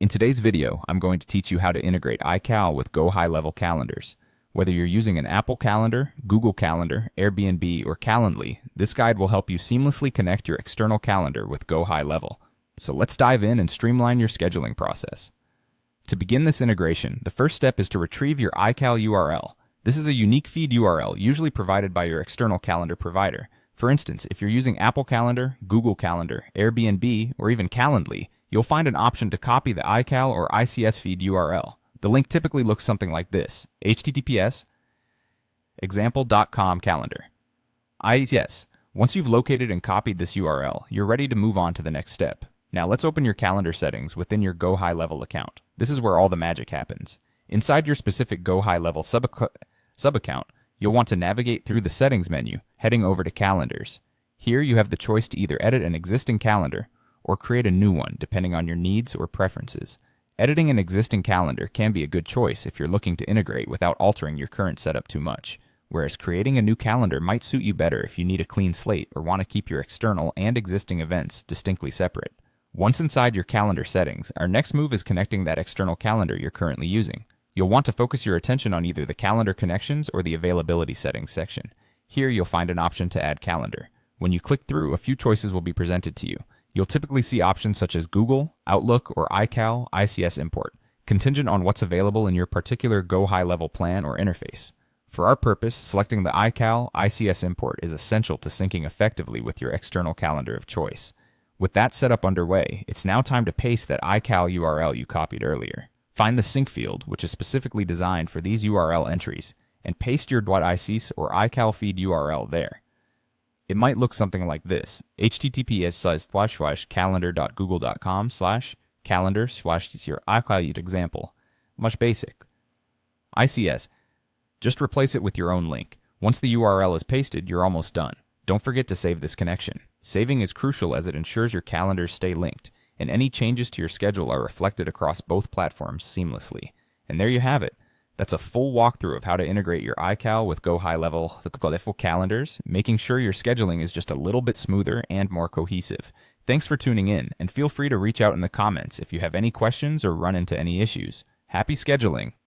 In today's video, I'm going to teach you how to integrate iCal with GoHighLevel calendars. Whether you're using an Apple Calendar, Google Calendar, Airbnb, or Calendly, this guide will help you seamlessly connect your external calendar with GoHighLevel. So let's dive in and streamline your scheduling process. To begin this integration, the first step is to retrieve your iCal URL. This is a unique feed URL usually provided by your external calendar provider. For instance, if you're using Apple Calendar, Google Calendar, Airbnb, or even Calendly, you'll find an option to copy the iCal or ICS feed URL. The link typically looks something like this: https example.com calendar. Yes, once you've located and copied this URL, you're ready to move on to the next step. Now let's open your calendar settings within your GoHighLevel account. This is where all the magic happens. Inside your specific GoHighLevel sub-account, you'll want to navigate through the settings menu, heading over to calendars. Here you have the choice to either edit an existing calendar or create a new one depending on your needs or preferences. Editing an existing calendar can be a good choice if you're looking to integrate without altering your current setup too much, whereas creating a new calendar might suit you better if you need a clean slate or want to keep your external and existing events distinctly separate. Once inside your calendar settings, our next move is connecting that external calendar you're currently using. You'll want to focus your attention on either the calendar connections or the availability settings section. Here you'll find an option to add calendar. When you click through, a few choices will be presented to you. You'll typically see options such as Google, Outlook, or iCal ICS import, contingent on what's available in your particular GoHighLevel plan or interface. For our purpose, selecting the iCal ICS import is essential to syncing effectively with your external calendar of choice. With that setup underway, it's now time to paste that iCal URL you copied earlier. Find the sync field, which is specifically designed for these URL entries, and paste your .icis or iCal feed URL there. It might look something like this: https://calendar.google.com/calendar/your iCal example. Much basic. ICS. Just replace it with your own link. Once the URL is pasted, you're almost done. Don't forget to save this connection. Saving is crucial as it ensures your calendars stay linked, and any changes to your schedule are reflected across both platforms seamlessly. And there you have it. That's a full walkthrough of how to integrate your iCal with GoHighLevel calendars, making sure your scheduling is just a little bit smoother and more cohesive. Thanks for tuning in, and feel free to reach out in the comments if you have any questions or run into any issues. Happy scheduling!